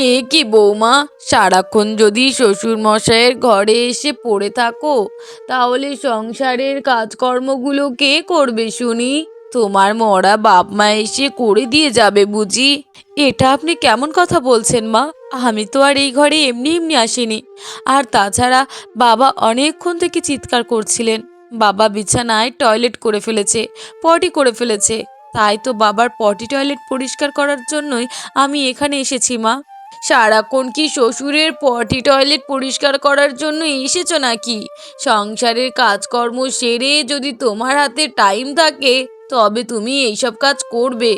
এ কি বৌমা, সারাক্ষণ যদি শ্বশুর মশাইয়ের ঘরে এসে পড়ে থাকো তাহলে সংসারের কাজকর্মগুলো কে করবে শুনি? তোমার মরা বাপ মা এসে করে দিয়ে যাবে বুঝি? এটা আপনি কেমন কথা বলছেন মা? আমি তো আর এই ঘরে এমনি এমনি আসিনি। আর তাছাড়া বাবা অনেকক্ষণ থেকে চিৎকার করছিলেন। বাবা বিছানায় টয়লেট করে ফেলেছে, পটি করে ফেলেছে। তাই তো বাবার পটি টয়লেট পরিষ্কার করার জন্যই আমি এখানে এসেছি মা। সারাক্ষণ কি শ্বশুরের পটি টয়লেট পরিষ্কার করার জন্য এসেছো নাকি? সংসারের কাজকর্ম সেরে যদি তোমার হাতে টাইম থাকে তবে তুমি এইসব কাজ করবে।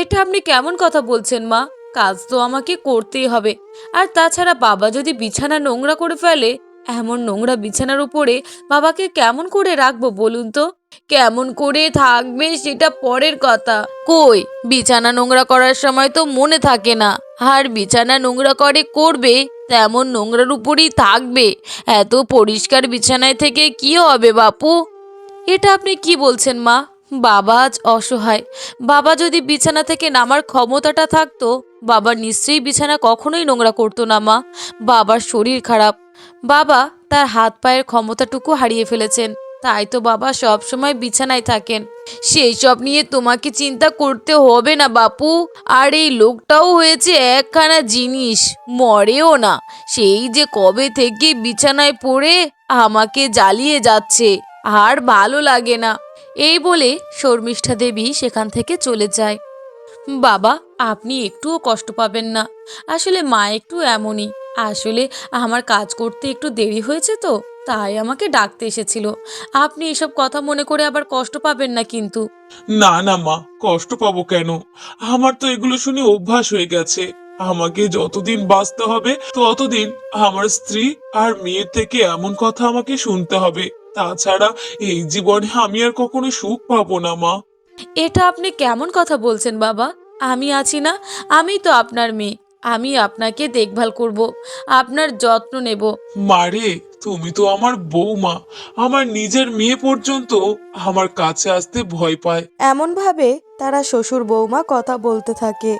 এটা আপনি কেমন কথা বলছেন মা? কাজ তো আমাকে করতেই হবে। আর তাছাড়া বাবা যদি বিছানা নোংরা করে ফেলে, এমন নোংরা বিছানার উপরে বাবাকে কেমন করে রাখবো বলুন তো? কেমন করে থাকবে সেটা পরের কথা। কই, বিছানা নোংরা করার সময় তো মনে থাকে না। আর বিছানা নোংরা করবে, তেমন নোংরার উপরই থাকবে। এত পরিষ্কার বিছানায় থেকে কি হবে বাপু? এটা আপনি কি বলছেন মা? বাবা আজ অসহায়। বাবা যদি বিছানা থেকে নামার ক্ষমতাটা থাকতো, বাবা নিশ্চয়ই বিছানা কখনোই নোংরা করতো না মা। বাবার শরীর খারাপ। বাবা তার হাত পায়ের ক্ষমতাটুকু হারিয়ে ফেলেছেন। তাই তো বাবা সব সময় বিছানায় থাকেন। সেই সব নিয়ে তোমাকে চিন্তা করতে হবে না বাপু। আর এই লোকটাও হয়েছে একখানা জিনিস, মরেও না। সেই যে কবে থেকে বিছানায় পড়ে আমাকে জ্বালিয়ে যাচ্ছে, আর ভালো লাগে না। এই বলে শর্মিষ্ঠা দেবী সেখান থেকে চলে যায়। বাবা, আপনি একটুও কষ্ট পাবেন না। আসলে মা একটু এমনই। আসলে আমার কাজ করতে একটু দেরি হয়েছে তো, তাই আমাকে ডাকতে এসেছিল। আপনি এসব কথা মনে করে আবার কষ্ট পাবেন না কিন্তু। না না মা, কষ্ট পাবো কেন? আমার তো এগুলো শুনে অভ্যাস হয়ে গেছে। আমাকে যতদিন বাঁচতে হবে ততদিন আমার স্ত্রী আর মেয়ের থেকে এমন কথা আমাকে শুনতে হবে। তাছাড়া এই জীবনে আমি আর কখনো সুখ পাবো না মা। এটা আপনি কেমন কথা বলছেন বাবা? আমি আছি না? আমি তো আপনার মেয়ে। আমি আপনাকে দেখভাল করব, আপনার যত্ন নেব। মারে, তুমি তো আমার বৌমা। আমার নিজের মেয়ে পর্যন্ত আমার কাছে আসতে ভয় পায়। এমনভাবে তারা শ্বশুর বৌমা কথা বলতে থাকে।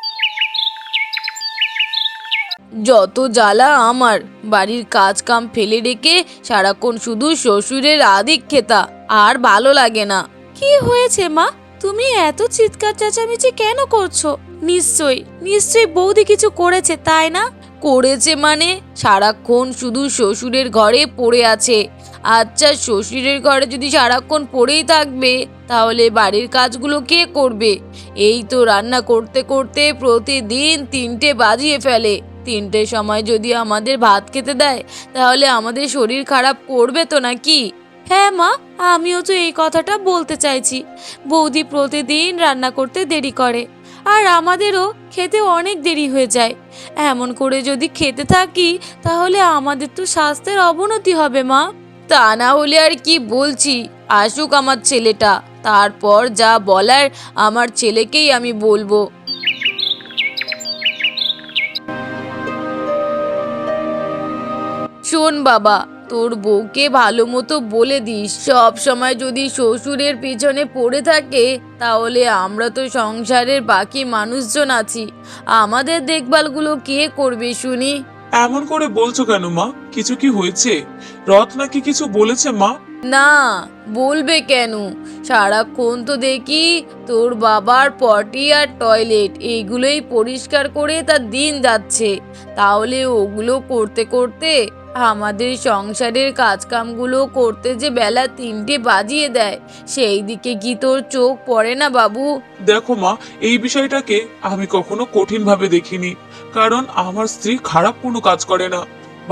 যত জ্বালা আমার, বাড়ির কাজ কাম ফেলে রেখে সারাক্ষণ শুধু শ্বশুরের আদিক্ষেতা, আর ভালো লাগে না। কি হয়েছে মা? তুমি এত চিৎকার চেঁচামেচি কেন করছো? নিশ্চয়ই বৌদি কিছু করেছে, তাই না? করেছে মানে? সারাক্ষণ শুধু শ্বশুরের ঘরে পড়ে আছে। আচ্ছা, শ্বশুরের ঘরে যদি সারাক্ষণ পড়েই থাকবে তাহলে বাড়ির কাজগুলো কে করবে? এই তো রান্না করতে করতে প্রতিদিন 3টে বাজিয়ে ফেলে। 3টের সময় যদি আমাদের ভাত খেতে দেয় তাহলে আমাদের শরীর খারাপ করবে তো নাকি? হ্যাঁ মা, আমিও তো এই কথাটা বলতে চাইছি। বৌদি প্রতিদিন রান্না করতে দেরি করে, আর আমাদেরও খেতে অনেক দেরি হয়ে যায়। এমন করে যদি খেতে থাকি তাহলে আমাদের তো স্বাস্থ্যের অবনতি হবে মা। তা না হলে আর কি বলছি, আসুক আমার ছেলেটা, তারপর যা বলার আমার ছেলেকেই আমি বলবো। শোন বাবা, তোর বউকে ভালো মতো বলে দিস, সব সময় যদি শ্বশুরের পিছনে পড়ে থাকে তাহলে আমরা তো সংসারের বাকি মানুষজন আছি, আমাদের দেখভালগুলো কে করবে শুনি? এমন করে বলছো কেন মা? কিছু কি হয়েছে? রথ নাকি কিছু বলেছে মা? না, বলবে কেন? সারাক্ষণ তো দেখি তোর বাবার পটি আর টয়লেট এইগুলোই পরিষ্কার করে তার দিন যাচ্ছে। তাহলে ওগুলো করতে করতে আমাদের সংসারের কাজকামগুলো করতে যে বেলা 3টে বাজিয়ে দেয়, সেই দিকে কি তোর চোখ পড়ে না বাবু? দেখো মা, এই বিষয়টাকে আমি কখনো কঠিন ভাবে দেখিনি। কারণ আমার স্ত্রী খারাপ কোনো কাজ করে না।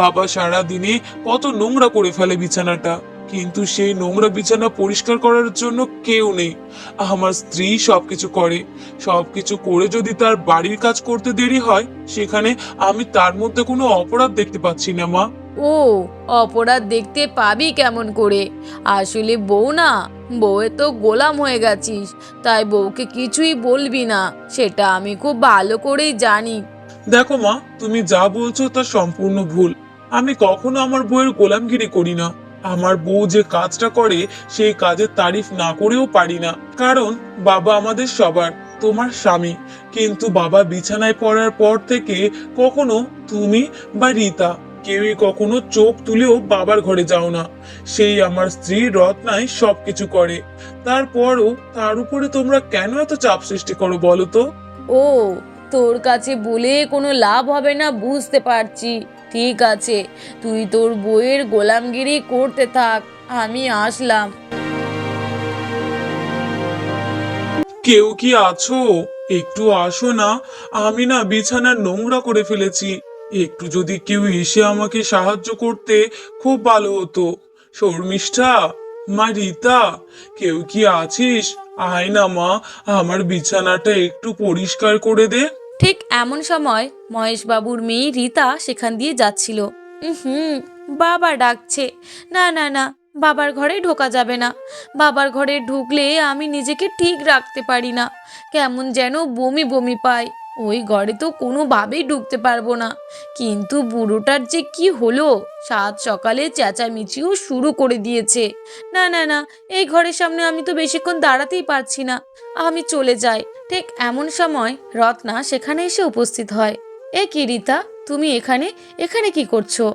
বাবা সারা দিনে কত নোংরা করে ফেলে বিছানাটা, কিন্তু সেই নোংরা বিছানা পরিষ্কার করার জন্য কেউ নেই। আমার স্ত্রী সবকিছু করে। সবকিছু করে যদি তার বাড়ির কাজ করতে দেরি হয়, সেখানে আমি তার মধ্যে কোনো অপরাধ দেখতে পাচ্ছি না মা। ও, অপরাধ দেখতে পাবি কেমন করে? আসলে বউ না, বউয়ে তো গোলাম হয়ে গেছিস, তাই বউকে কিছুই বলবি না, সেটা আমি খুব ভালো করেই জানি। দেখো মা, তুমি যা বলছো তা সম্পূর্ণ ভুল। আমি কখনো আমার বউয়ের গোলামগিরি করি না। আমার বউ যে কাজটা করে সেই কাজের তারিফ না করেও পারি না। কারণ বাবা আমাদের সবার, তোমার স্বামী, কিন্তু বাবা বিছানায় পড়ার পর থেকে কখনো তুমি বা রীতা কেউই কখনো চোখ তুলেও বাবার ঘরে যাও না। সেই আমার স্ত্রী রত্নাই সবকিছু করে, তারপরও তার উপরে তোমরা কেন এত চাপ সৃষ্টি করো বলো তো? ও, তোর কাছে বলে কোনো লাভ হবে না, বুঝতে পারছি। ঠিক আছে, তুই তোর বইয়ের গোলামগিরি করতে থাক, আমি আসলাম। কেউ কি আছো? একটু আসো না। আমি না বিছানা নোংরা করে ফেলেছি, একটু যদি কেউ এসে আমাকে সাহায্য করতে খুব ভালো হতো। শর্মিষ্ঠা, মা রীতা, কেউ কি আছিস? আয় না মা, আমার বিছানাটা একটু পরিষ্কার করে দে। ঠিক এমন সময় মহেশবাবুর মেয়ে রীতা সেখান দিয়ে যাচ্ছিল। হুম, বাবা ডাকছে। না না না, বাবার ঘরে ঢোকা যাবে না। বাবার ঘরে ঢুকলে আমি নিজেকে ঠিক রাখতে পারি না, কেমন যেন বমি বমি পাই। ওই ঘরে তো কোনোভাবেই ঢুকতে পারবো না। কিন্তু বুড়োটার যে কি হলো, সাত সকালে চেঁচামেচিও শুরু করে দিয়েছে। না না না, এই ঘরের সামনে আমি তো বেশিক্ষণ দাঁড়াতেই পারছি না, আমি চলে যাই। ঠিক এমন সময় রত্না সেখানে এসে উপস্থিত হয়। এ কি রীতা, তুমি এখানে এখানে কি করছো?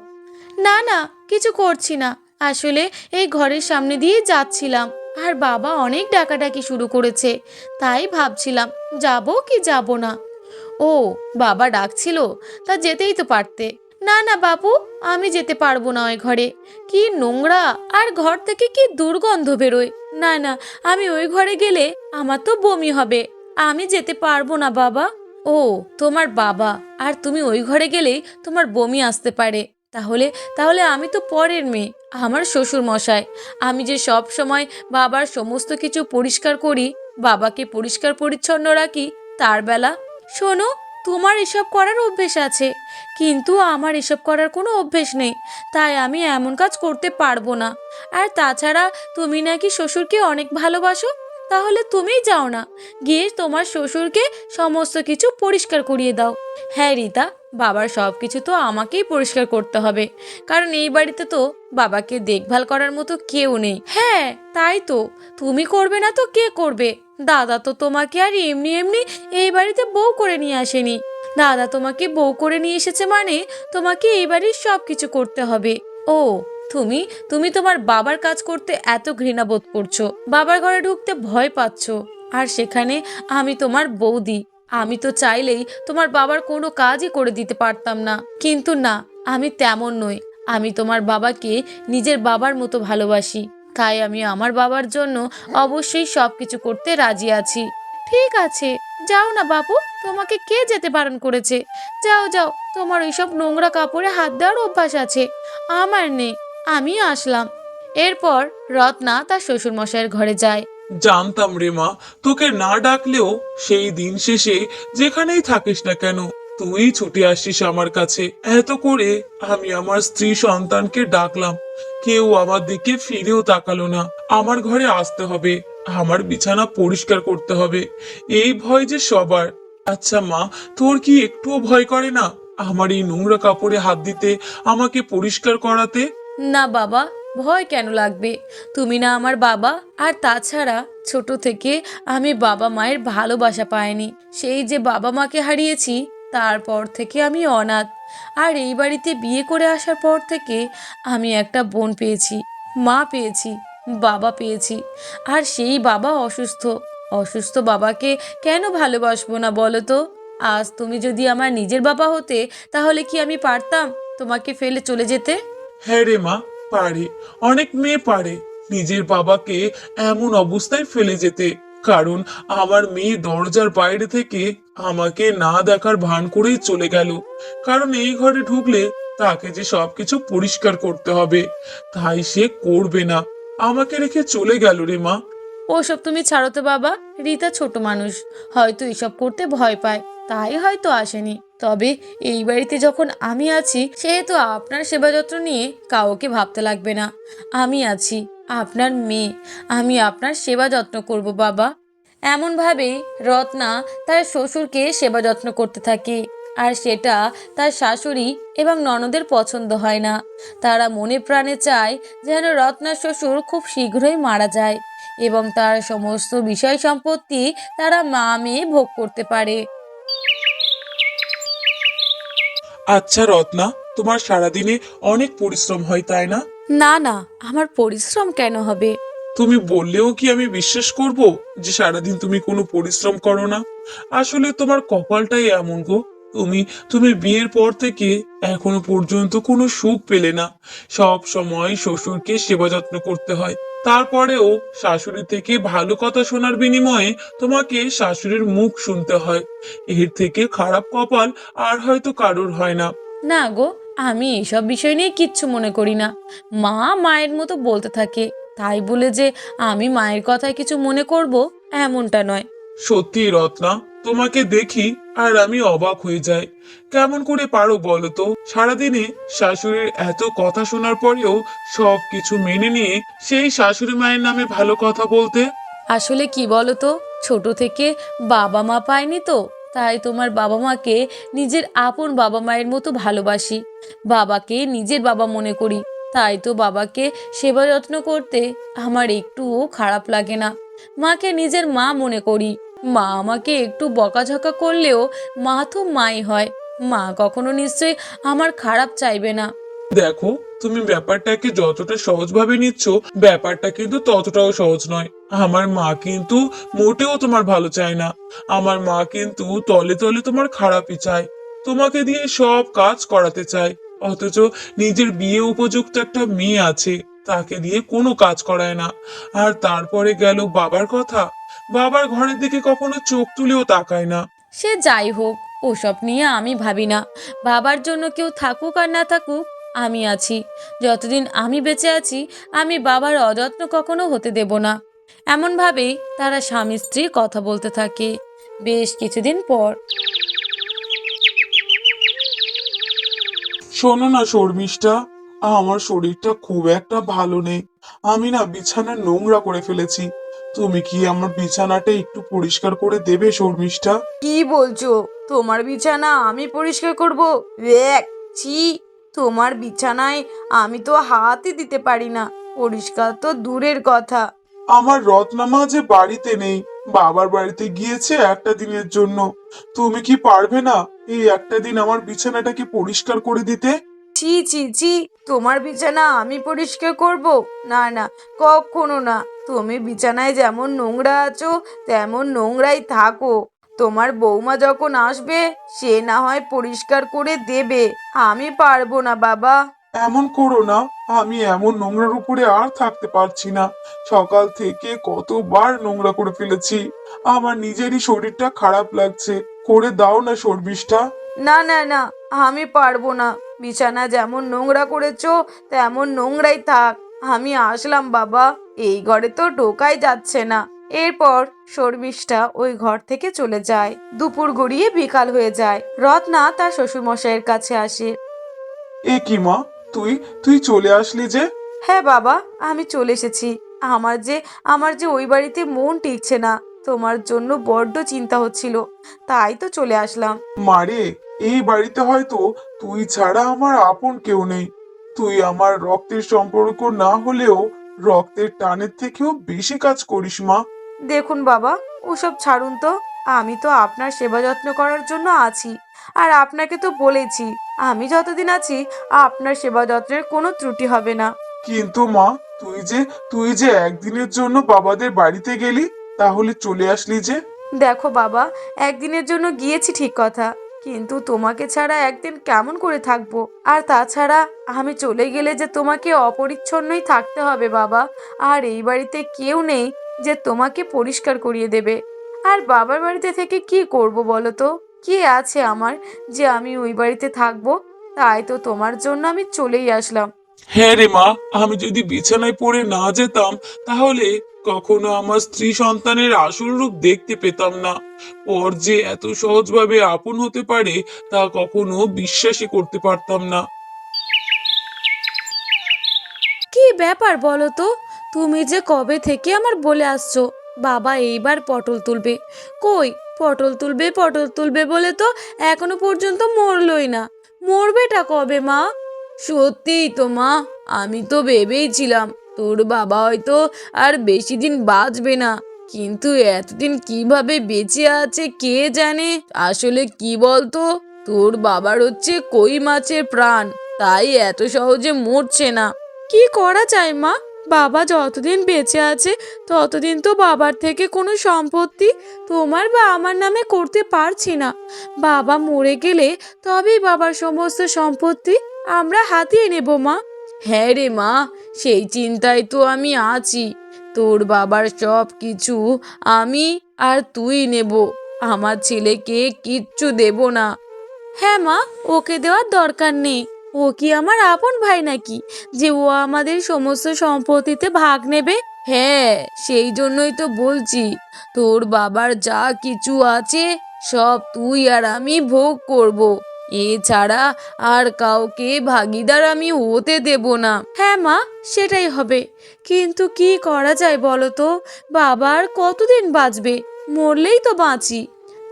না না, কিছু করছি না, আসলে এই ঘরের সামনে দিয়ে যাচ্ছিলাম, আর বাবা অনেক ডাকাডাকি শুরু করেছে, তাই ভাবছিলাম যাব কি যাব না। ও, বাবা ডাকছিল, তা যেতেই তো পারতে। না না বাবু, আমি যেতে পারবো না ওই ঘরে, কি নোংরা, আর ঘর থেকে কি দুর্গন্ধ বেরোয়। না না, আমি ওই ঘরে গেলে আমার তো বমি হবে, আমি যেতে পারবো না বাবা। ও, তোমার বাবা, আর তুমি ওই ঘরে গেলেই তোমার বমি আসতে পারে। তাহলে তাহলে আমি তো পরের মেয়ে, আমার শ্বশুর মশাই। আমি যে সব সময় বাবার সমস্ত কিছু পরিষ্কার করি, বাবাকে পরিষ্কার পরিচ্ছন্ন রাখি, তার বেলা শোনো, তোমার এসব করার অভ্যেস আছে, কিন্তু আমার এসব করার কোনো অভ্যেস নেই, তাই আমি এমন কাজ করতে পারবো না। আর তাছাড়া তুমি নাকি শ্বশুরকে অনেক ভালোবাসো, তাহলে তুমিই যাও না, গিয়ে তোমার শ্বশুরকে সমস্ত কিছু পরিষ্কার করিয়ে দাও। হ্যাঁ রীতা, বাবার সব কিছু তো আমাকেই পরিষ্কার করতে হবে, কারণ এই বাড়িতে তো বাবাকে দেখভাল করার মতো কেউ নেই। হ্যাঁ, তাই তো, তুমি করবে না তো কে করবে? দাদা তো তোমাকে আর এমনি এমনি এই বাড়িতে বউ করে নিয়ে আসেনি। দাদা তোমাকে বউ করে নিয়ে এসেছে মানে তোমাকে এই বাড়ির সব কিছু করতে হবে। ও, তুমি তুমি তোমার বাবার কাজ করতে এত ঘৃণা বোধ করছো, বাবার ঘরে ঢুকতে ভয় পাচ্ছ, আর সেখানে আমি তোমার বৌদি, আমি তো চাইলেই তোমার বাবার কোনো কাজই করে দিতে পারতাম না, কিন্তু না, আমি তেমন নই। আমি তোমার বাবাকে নিজের বাবার মতো ভালোবাসি, তাই আমি আমার বাবার জন্য অবশ্যই সব কিছু করতে রাজি আছি। ঠিক আছে, যাও না বাবু, তোমাকে কে যেতে বারণ করেছে? যাও যাও, তোমার ওইসব নোংরা কাপড়ে হাত দেওয়ার অভ্যাস আছে, আমার নেই, আমি আসলাম। এরপর রত্না তার শ্বশুর মশাইয়ের ঘরে যায়। জানতাম রে মা, তোকে না ডাকলেও সেই দিন শেষে যেখানেই থাকিস না কেন তুই ছুটে আসিস আমার কাছে। এত করে আমি আমার স্ত্রী সন্তানকে ডাকলাম, কেউ আমার দিকে ফিরেও তাকালো না। আমার ঘরে আসতে হবে, আমার বিছানা পরিষ্কার করতে হবে, এই ভয় যে সবার। আচ্ছা মা, তোর কি একটুও ভয় করে না আমার এই নোংরা কাপড়ে হাত দিতে, আমাকে পরিষ্কার করাতে? না বাবা, ভয় কেন লাগবে? তুমি না আমার বাবা, আর তাছাড়া ছোট থেকে আমি বাবা মায়ের ভালোবাসা পাইনি, সেই যে বাবা মাকে হারিয়েছি, তারপর থেকে আমি অনাথ। আর এই বাড়িতে বিয়ে করে আসার পর থেকে আমি একটা বোন পেয়েছি, মা পেয়েছি, বাবা পেয়েছি, আর সেই বাবা অসুস্থ। অসুস্থ বাবাকে কেন ভালোবাসবো না বলো তো? আজ তুমি যদি আমার নিজের বাবা হতে, তাহলে কি আমি পারতাম তোমাকে ফেলে চলে যেতে? হ্যাঁ রে মা, পারে, অনেক মেয়ে পারে নিজের বাবাকে এমন অবস্থায় ফেলে যেতে। কারণ আমার মেয়ে দরজার বাইরে থেকে আমাকে না দেখার ভান করেই চলে গেল, কারণ এই ঘরে ঢুকলে তাকে যে সবকিছু পরিষ্কার করতে হবে, তাই সে করবে না, আমাকে রেখে চলে গেল রে মা। ওসব তুমি ছাড়ো তো বাবা, রীতা ছোট মানুষ, হয়তো এসব করতে ভয় পায়, তাই হয়তো আসেনি। তবে এই বাড়িতে যখন আমি আছি, সেহেতু আপনার সেবা যত্ন নিয়ে কাউকে ভাবতে লাগবে না। আমি আছি, আপনার মেয়ে, আমি আপনার সেবা যত্ন করব বাবা। এমনভাবেই রত্না তার শ্বশুরকে সেবা যত্ন করতে থাকে, আর সেটা তার শাশুড়ি এবং ননদের পছন্দ হয় না। তারা মনে প্রাণে চায় যেন রত্নার শ্বশুর খুব শীঘ্রই মারা যায় এবং তার সমস্ত বিষয় সম্পত্তি তারা মা মেয়ে ভোগ করতে পারে। আচ্ছা রত্না, তোমার সারাদিনে অনেক পরিশ্রম হয় তাই না? না না, আমার পরিশ্রম কেন হবে? তুমি বললেও কি আমি বিশ্বাস করব যে সারাদিন তুমি কোনো পরিশ্রম করো না? আসলে তোমার কপালটাই এমন গো। তুমি তুমি বিয়ের পর থেকে এখনো পর্যন্ত কোনো সুখ পেলে না। সব সময় শ্বশুরকে সেবা যত্ন করতে হয়, তারপরেও শাশুড়ি থেকে ভালো কথা শোনার বিনিময়ে তোমাকে শাশুড়ির মুখ শুনতে হয়। এর থেকে খারাপ কপাল আর হয়তো কারোর হয় না। না গো, আমি এসব বিষয় নিয়ে কিচ্ছু মনে করি না। মা মায়ের মতো বলতে থাকে, তাই বলে যে আমি মায়ের কথায় কিছু মনে করব এমনটা নয়। সত্যি রত্না, তোমাকে দেখি আর আমি অবাক হয়ে যাই। কেমন করে পারো বলো তো সারাদিনে শাশুড়ির এত কথা শোনার পরেও সব কিছু মেনে নিয়ে সেই শাশুড়ি মায়ের নামে ভালো কথা বলতে? আসলে কি বলো তো, ছোট থেকে বাবা মা পাইনি তো, তাই তোমার বাবা মাকে নিজের আপন বাবা মায়ের মতো ভালোবাসি। বাবাকে নিজের বাবা মনে করি, তাই তো বাবাকে সেবা যত্ন করতে আমার একটুও খারাপ লাগে না। মাকে নিজের মা মনে করি। মা আমাকে একটু বকাঝকা করলেও মা তো মাই হয়। মা কখনো নিশ্চয়ই আমার খারাপ চাইবে না। দেখো, তুমি ব্যাপারটাকে যতটা সহজভাবে নিচ্ছ, ব্যাপারটা কিন্তু ততটাও সহজ নয়। আমার মা কিন্তু মোটেও তোমার ভালো চায় না। আমার মা কিন্তু তলে তলে তোমার খারাপই চায়। তোমাকে দিয়ে সব কাজ করাতে চায়, অথচ নিজের বিয়ে উপযুক্ত একটা মেয়ে আছে, তাকে দিয়ে কোনো কাজ করায় না। আর তারপরে গেল বাবার কথা, বাবার ঘরের দিকে কখনো চোখ তুলেও তাকায় না। সে যাই হোক, ওসব নিয়ে আমি ভাবি না। বাবার জন্য কেউ থাকুক আর না থাকুক, আমি আছি। যতদিন আমি বেঁচে আছি, আমি বাবার অযত্ন কখনো হতে দেব না। এমনভাবেই তারা স্বামী স্ত্রী কথা বলতে থাকে। বেশ কিছুদিন পর শোনো না শর্মিষ্ঠা, আমার শরীরটা খুব একটা ভালো নেই। আমি না বিছানা নোংরা করে ফেলেছি। তুমি কি আমার বিছানাটা একটু পরিষ্কার করে দেবে শর্মিষ্ঠা? কি বলছো? তোমার বিছানা আমি পরিষ্কার করব? এক, ছি! তোমার বিছানায় আমি তো হাতই দিতে পারি না, পরিষ্কার তো দূরের কথা। আমার রত্নামা যে বাড়িতে নেই, বাবার বাড়িতে গিয়েছে একটা দিনের জন্য। তুমি কি পারবে না এই একটা দিন আমার বিছানাটাকে পরিষ্কার করে দিতে? ছি ছি ছি! তোমার বিছানা আমি পরিষ্কার করব? না না, কখনো না। তুমি বিছানায় যেমন নোংরা আছো তেমন নোংরাই থাকো। তোমার বৌমা যখন আসবে সে না হয় পরিষ্কার করে দেবে, আমি পারবো না বাবা। এমন করো না। আমি এমন নোংরার উপরে আর থাকতে পারছি না। সকাল থেকে কতবার নোংরা করে ফেলেছি। আমার নিজেরই শরীরটা খারাপ লাগছে। করে দাও না শর্মিষ্ঠা। না না না, আমি পারবো না। বিছানা যেমন নোংরা করেছো তেমন নোংরাই থাক। আমি আসলাম বাবা, এই ঘরে তো ঢোকাই যাচ্ছে না। এরপর শর্মিষ্ঠা ওই ঘর থেকে চলে যায়। দুপুর গড়িয়ে বিকাল হয়ে যায়। রত্না তার শ্বশুরমশাইয়ের কাছে আসে। এ কি মা, তুই তুই চলে আসলি যে? হ্যাঁ বাবা, আমি চলে এসেছি। আমার যে আমার যে ওই বাড়িতে মন টিকছে না। তোমার জন্য বড্ড চিন্তা হচ্ছিল, তাই তো চলে আসলাম। মারে, এই বাড়িতে হয়তো তুই ছাড়া আমার আপন কেউ নেই। তুই আমার রক্তের সম্পর্ক না হলেও রক্তের টানের থেকেও বেশি কাজ করিস মা। দেখুন বাবা, ওসব ছাড়ুন তো। আমি তো আপনার সেবা যত্ন করার জন্য আছি। আর আপনাকে তো বলেছি, আমি যতদিন আছি আপনার সেবা যত্নের কোনো ত্রুটি হবে না। কিন্তু মা, তুই যে একদিনের জন্য বাবাদের বাড়িতে গেলি, তাহলে চলে আসলি যে? দেখো বাবা, একদিনের জন্য গিয়েছি ঠিক কথা, কিন্তু তোমাকে ছাড়া একদিন কেমন করে থাকবো? আর তাছাড়া আমি চলে গেলে যে তোমাকে অপরিচ্ছন্নই থাকতে হবে বাবা। আর এই বাড়িতে কেউ নেই যে তোমাকে পরিষ্কার করিয়ে দেবে। আর বাবার বাড়িতে থেকে কি করব বলো তো? কি আছে আমার যে আমি ওই বাড়িতে থাকবো? তাই তো তোমার জন্য আমি চলেই আসলাম। হ্যাঁ রে মা, আমি যদি বিছানায় পড়ে না যেতাম, তাহলে কখনো আমার স্ত্রী সন্তানের আসল রূপ দেখতে পেতাম না। পর যে এত সহজভাবে আপন হতে পারে তা কখনো বিশ্বাসই করতে পারতাম না। কি ব্যাপার বলো তো? তুমি যে কবে থেকে আমার বলে আসছো বাবা এইবার পটল তুলবে। কই, পটল তুলবে পটল তুলবে বলে তো এখনো পর্যন্ত মরলই না। মরবেটা কবে মা? সত্যিই তো মা, আমি তো ভেবেইছিলাম তোর বাবা হয়তো আর বেশি দিন বাঁচবে না, কিন্তু এতদিন কিভাবে বেঁচে আছে কে জানে। আসলে কি বলতো, তোর বাবার হচ্ছে কই মাছের প্রাণ, তাই এত সহজে মরছে না। কি করা যায় মা? বাবা যতদিন বেঁচে আছে ততদিন তো বাবার থেকে কোনো সম্পত্তি তোমার বা আমার নামে করতে পারছি না। বাবা মরে গেলে তবেই বাবার সমস্ত সম্পত্তি আমরা হাতিয়ে নেব মা। হ্যাঁ রে মা, সেই চিন্তায় তো আমি আছি। তোর বাবার সব কিছু আমি আর তুই নেব, আমার ছেলেকে কিচ্ছু দেব না। হ্যাঁ মা, ওকে দেওয়ার দরকার নেই। ও কি আমার আপন ভাই নাকি যে ও আমাদের সমস্ত সম্পত্তিতে ভাগ নেবে? হ্যাঁ, সেই জন্যই তো বলছি, তোর বাবার যা কিছু আছে সব তুই আর আমি ভোগ করব। এছাড়া আর কাউকে ভাগিদার আমি হতে দেব না। হ্যাঁ মা, সেটাই হবে। কিন্তু কি করা যায় বলো তো? বাবা আর কতদিন বাঁচবে? মরলেই তো বাঁচি।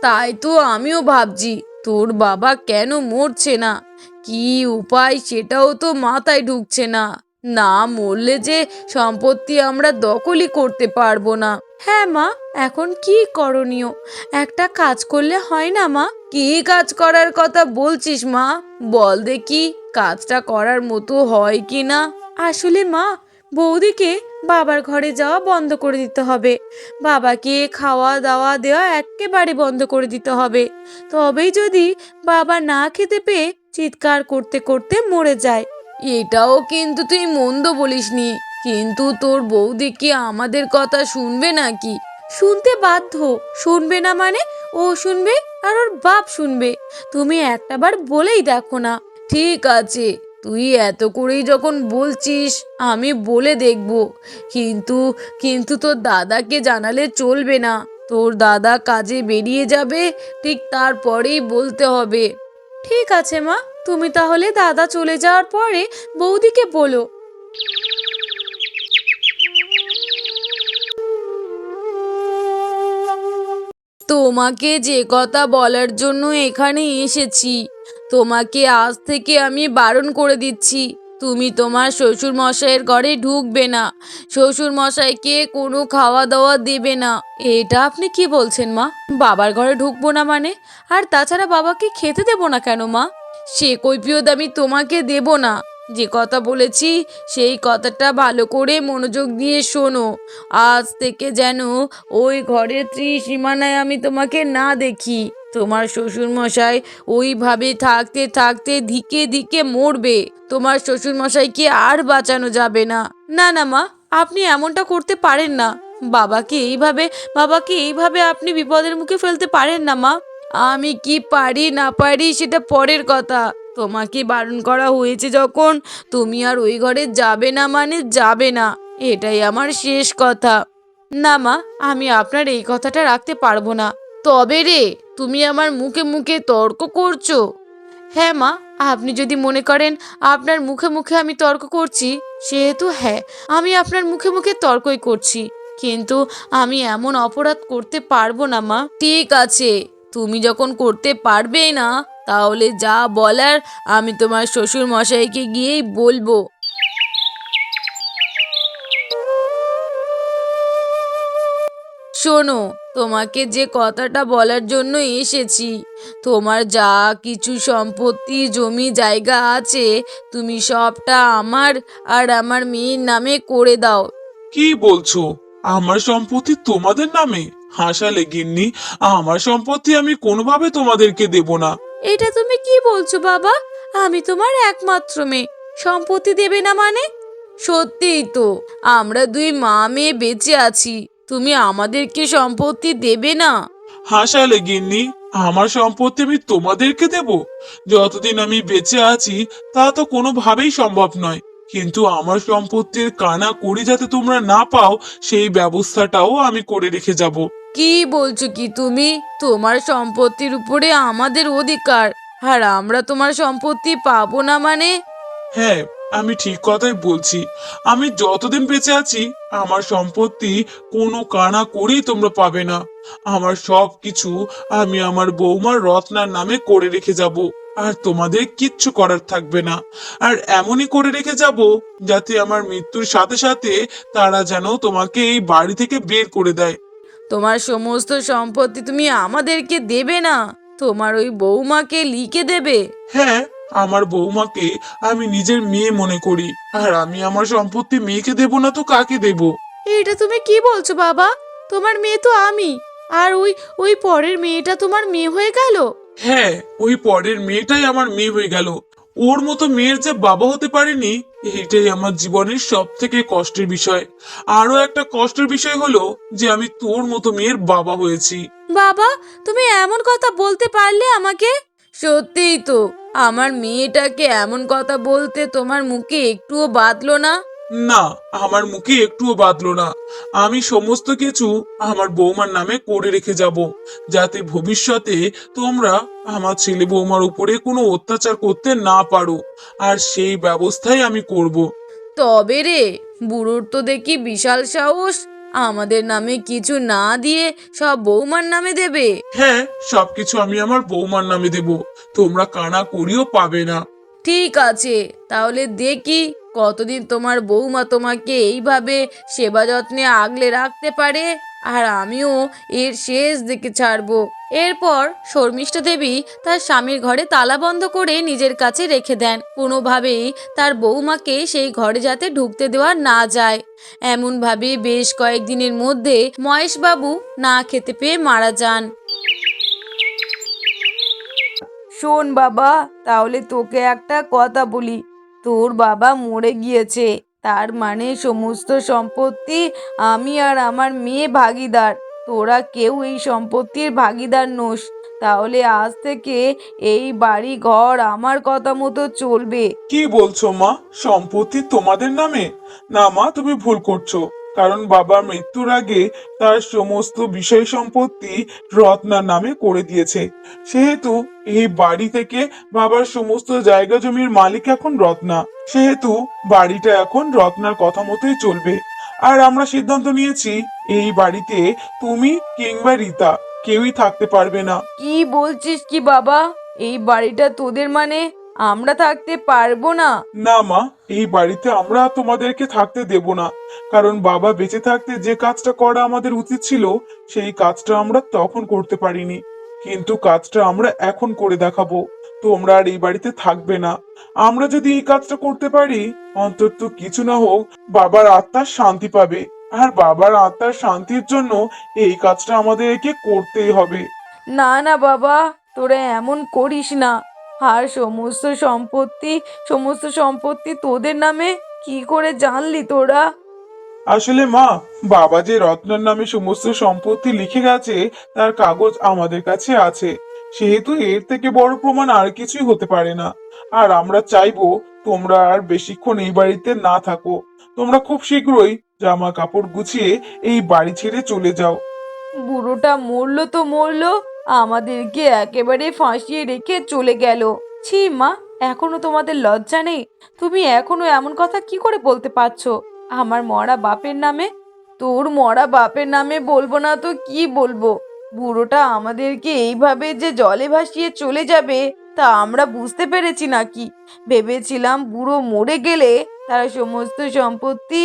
তাই তো আমিও ভাবছি, তোর বাবা কেন মরছে না, কি উপায় সেটাও তো মাথায় ঢুকছে না। না মরলে যে সম্পত্তি আমরা দখলই করতে পারবো না। হ্যাঁ মা, এখন কি করণীয়? একটা কাজ করলে হয় না মা? কি কাজ করার কথা বলছিস মা? বল দেখি কাজটা করার মতো হয় কি না। আসলে মা, বৌদিকে বাবার ঘরে যাওয়া বন্ধ করে দিতে হবে। বাবাকে খাওয়া দাওয়া দেওয়া একেবারে বন্ধ করে দিতে হবে। তবেই যদি বাবা না খেতে পেয়ে চিৎকার করতে করতে মরে যায়। এটাও কিন্তু তুই মন্দ বলিসনি, কিন্তু তোর বৌদি কি আমাদের কথা শুনবে নাকি? শুনতে বাধ্য। শুনবে না মানে? ও শুনবে আর ওর বাপ শুনবে। তুমি একটাবার বলেই দেখো না। ঠিক আছে, তুই এত করেই যখন বলছিস আমি বলে দেখব, কিন্তু কিন্তু তোর দাদাকে জানালে চলবে না। তোর দাদা কাজে বেরিয়ে যাবে, ঠিক তারপরেই বলতে হবে। ঠিক আছে মা, তুমি তাহলে দাদা চলে যাওয়ার পরে বৌদিকে বলো। তোমাকে যে কথা বলার জন্য এখানে এসেছি, তোমাকে আজ থেকে আমি বারণ করে দিচ্ছি, তুমি তোমার শ্বশুর মশাইয়ের ঘরে ঢুকবে না, শ্বশুর মশাইকে কোনো খাওয়া দাওয়া দেবে না। এটা আপনি কি বলছেন মা? বাবার ঘরে ঢুকবো না মানে? আর তাছাড়া বাবাকে খেতে দেবো না কেন মা? সে কৈফিয়ত আমি তোমাকে দেব না। যে কথা বলেছি সেই কথাটা ভালো করে মনোযোগ দিয়ে শোনো। আজ থেকে যেন ওই ঘরের ত্রিসীমানায় আমি তোমাকে না দেখি। তোমার শ্বশুর মশাই ওইভাবে থাকতে থাকতে ধিকে ধিকে মরবে, তোমার শ্বশুর মশাইকে আর বাঁচানো যাবে না। না না মা, আপনি এমনটা করতে পারেন না। বাবাকে এইভাবে আপনি বিপদের মুখে ফেলতে পারেন না মা। আমি কি পারি না পারি সেটা পরের কথা, তোমাকে বারণ করা হয়েছে যখন, তুমি আর ওই ঘরে যাবে না মানে যাবে না, এটাই আমার শেষ কথা। না মা, আমি আপনার এই কথাটা রাখতে পারবো না। তবে রে, তুমি আমার মুখে মুখে তর্ক করছো। হ্যাঁ মা, আপনি যদি মনে করেন আপনার মুখে মুখে আমি তর্ক করছি, সেহেতু হ্যাঁ, আমি আপনার মুখে মুখে তর্কই করছি। কিন্তু আমি এমন অপরাধ করতে পারবো না মা। ঠিক আছে, তুমি যখন করতে পারবেই না, তাহলে যা বলার আমি তোমার শ্বশুর মশাইকে গিয়েই বলবো। শোনো, তোমাকে যে কথাটা বলার জন্য এসেছি, তোমার যা কিছু সম্পত্তি জমি জায়গা আছে তুমি সবটা আমার আর আমার মেয়ের নামে করে দাও। কি বলছো? আমার সম্পত্তি তোমাদের নামে? হাসালে গিন্নি, আমার সম্পত্তি আমি কোনোভাবে তোমাদেরকে দেব না। এটা তুমি কি বলছো বাবা? আমি তোমার একমাত্র মেয়ে, সম্পত্তি দেবে না মানে? সত্যিই তো, আমরা দুই মা মেয়ে বেঁচে আছি, তুমি আমাদেরকে সম্পত্তি দেবে না? হাসালে গিন্নি, আমার সম্পত্তি আমি তোমাদেরকে দেব? যতদিন আমি বেঁচে আছি তা তো কোনোভাবেই সম্ভব নয়। কিন্তু আমার সম্পত্তির কানা কড়ি যাতে তোমরা না পাও, সেই ব্যবস্থাটাও আমি করে রেখে যাব। কি বলছো কি তুমি? তোমার সম্পত্তির উপরে আমাদের অধিকার, আর আমরা তোমার সম্পত্তি পাবো না মানে? হ্যাঁ, আমি ঠিক কথাই বলছি। আমি যতদিন বেঁচে আছি আমার সম্পত্তি কোনো কানা করেই তোমরা পাবে না। আমার সব কিছু আমি আমার বৌমার রত্নার নামে করে রেখে যাব। আর তোমাদের কিচ্ছু করার থাকবে না। আর এমনই করে রেখে যাব যাতে আমার মৃত্যুর সাথে সাথে তারা যেন তোমাকে এই বাড়ি থেকে বের করে দেয়। তোমার সমস্ত সম্পত্তি তুমি আমাদেরকে দেবে না, তোমার ওই বৌমাকে লিখে দেবে? হ্যাঁ, আমার বৌমাকে আমি নিজের মেয়ে মনে করি, আর আমি আমার সম্পত্তি মেয়েকে দেব না তো কাকে দেব? এটা তুমি কি বলছো বাবা? তোমার মেয়ে তো আমি, আর ওই ওই পরের মেয়েটা তোমার মেয়ে হয়ে গেল? হ্যাঁ, ওই পরের মেয়েটাই আমার মেয়ে হয়ে গেল। ওর মতো মেয়ের যে বাবা হতে পারেনি, এটাই আমার জীবনের সব থেকে কষ্টের বিষয়। আরো একটা কষ্টের বিষয় হলো যে আমি তোর মতো মেয়ের বাবা হয়েছি। বাবা, তুমি এমন কথা বলতে পারলে আমাকে? সত্যিই তো, আমার মেয়েটাকে এমন কথা বলতে তোমার মুখে একটুও বাধলো না? না, আমার মুখে একটুও বাঁধলো না। আমি সমস্ত কিছু আমার বৌমার নামে করে রেখে যাব, যাতে ভবিষ্যতে তোমরা আমার ছেলে বৌমার উপরে কোনো অত্যাচার করতে না পারো। আর সেই ব্যবস্থাই আমি করব। তবে রে, বুড়োর তো দেখি বিশাল সাহস, আমাদের নামে কিছু না দিয়ে সব বৌমার নামে দেবে। হ্যাঁ, সবকিছু আমি আমার বৌমার নামে দেব, তোমরা কানা করিও পাবে না। ঠিক আছে, তাহলে দেখি কতদিন তোমার বৌমা তোমাকে এইভাবে সেবা যত্নে আগলে রাখতে পারে, আর আমিও এর শেষ দেখে ছাড়বো। এরপর শর্মিষ্ঠা দেবী তার স্বামীর ঘরে তালা বন্ধ করে নিজের কাছে রেখে দেন, কোনোভাবেই তার বৌমাকে সেই ঘরে যাতে ঢুকতে দেওয়া না যায়। এমনভাবে বেশ কয়েকদিনের মধ্যে মহেশবাবু না খেতে পেয়ে মারা যান। শোন বাবা, তাহলে তোকে একটা কথা বলি। তোর বাবা মরে গিয়েছে, তার মানে সমস্ত সম্পত্তি আমি আর আমার মেয়ে ভাগীদার। তোরা কেউ এই সম্পত্তির ভাগীদার নোস। তাহলে আজ থেকে এই বাড়ি ঘর আমার কথা মতো চলবে। কি বলছো মা, সম্পত্তি তোমাদের নামে? না মা, তুমি ভুল করছো। কারণ বাবার মৃত্যুর আগে তার সমস্ত বিষয় সম্পত্তি রত্নার নামে করে দিয়েছে। সেহেতু এই বাড়ি থেকে বাবার সমস্ত জায়গা জমির মালিক এখন রত্না। সেহেতু বাড়িটা এখন রত্নার কথা মতোই চলবে। আর আমরা সিদ্ধান্ত নিয়েছি এই বাড়িতে তুমি কিংবা রীতা কেউই থাকতে পারবে না। কি বলছিস কি বাবা? এই বাড়িটা তোদের মানে আমরা থাকতে পারবো না? না মা, এই বাড়িতে আমরা তোমাদেরকে থাকতে দেব না। কারণ বাবা বেঁচে থাকতে যে কাজটা করা আমাদের উচিত ছিল, সেই কাজটা আমরা তখন করতে পারিনি। কিন্তু কাজটা আমরা এখন করে দেখাবো। তোমরা আর এই বাড়িতে থাকবে না। আমরা যদি এই কাজটা করতে পারি, অন্তত কিছু না হোক বাবার আত্মার শান্তি পাবে। আর বাবার আত্মার শান্তির জন্য এই কাজটা আমাদেরকে করতেই হবে। না না বাবা, তোরা এমন করিস না। আর সমস্ত সম্পত্তি তোদের নামে কি করে জানলি তোরা? আসলে মা, বাবা যে রত্নার নামে সমস্ত সম্পত্তি লিখে গেছে তার কাগজ আমাদের কাছে আছে। সেহেতু এর থেকে বড় প্রমাণ আর কিছুই হতে পারে না। আর আমরা চাইবো তোমরা আর বেশিক্ষণ এই বাড়িতে না থাকো। তোমরা খুব শীঘ্রই জামা কাপড় গুছিয়ে এই বাড়ি ছেড়ে চলে যাও। বুড়োটা মরলো তো মরলো, আমাদেরকে একেবারে ফাঁসিয়ে রেখে চলে গেল। ছি মা, এখনো তোমাদের লজ্জা নেই? তুমি এখনো এমন কথা কি করে বলতে পারছো আমার মরা বাপের নামে? তোর মরা বাপের নামে বলবো না তো কি বলবো? বুড়োটা আমাদেরকে এইভাবে যে জলে ভাসিয়ে চলে যাবে তা আমরা বুঝতে পেরেছি নাকি? ভেবেছিলাম বুড়ো মরে গেলে তার সমস্ত সম্পত্তি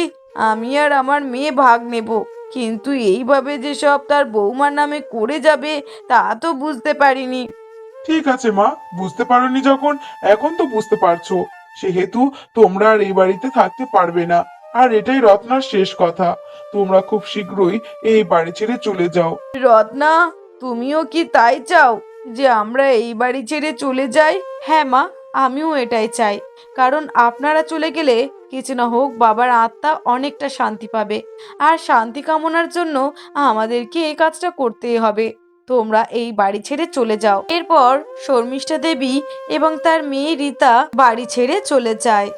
আমি আর আমার মেয়ে ভাগ নেব, কিন্তু এইভাবে যে সব তার বৌমার নামে করে যাবে তা তো বুঝতে পারিনি। ঠিক আছে মা, বুঝতে পারোনি যখন, এখন তো বুঝতে পারছো। সেহেতু তোমরা আর এই বাড়িতে থাকতে পারবে না। আর এটাই রত্নার শেষ কথা। তোমরা খুব শীঘ্রই এই বাড়ি ছেড়ে চলে যাও। রত্না, তুমিও কি তাই চাও যে আমরা এই বাড়ি ছেড়ে চলে যাই? হ্যাঁ মা, আমিও এটাই চাই। কারণ আপনারা চলে গেলে কিছু না হোক বাবার আত্মা অনেকটা শান্তি পাবে, আর শান্তি কামনার জন্য আমাদেরকে এই কাজটা করতেই হবে। তোমরা এই বাড়ি ছেড়ে চলে যাও। এরপর শর্মিষ্ঠা দেবী এবং তার মেয়ে রীতা বাড়ি ছেড়ে চলে যায়।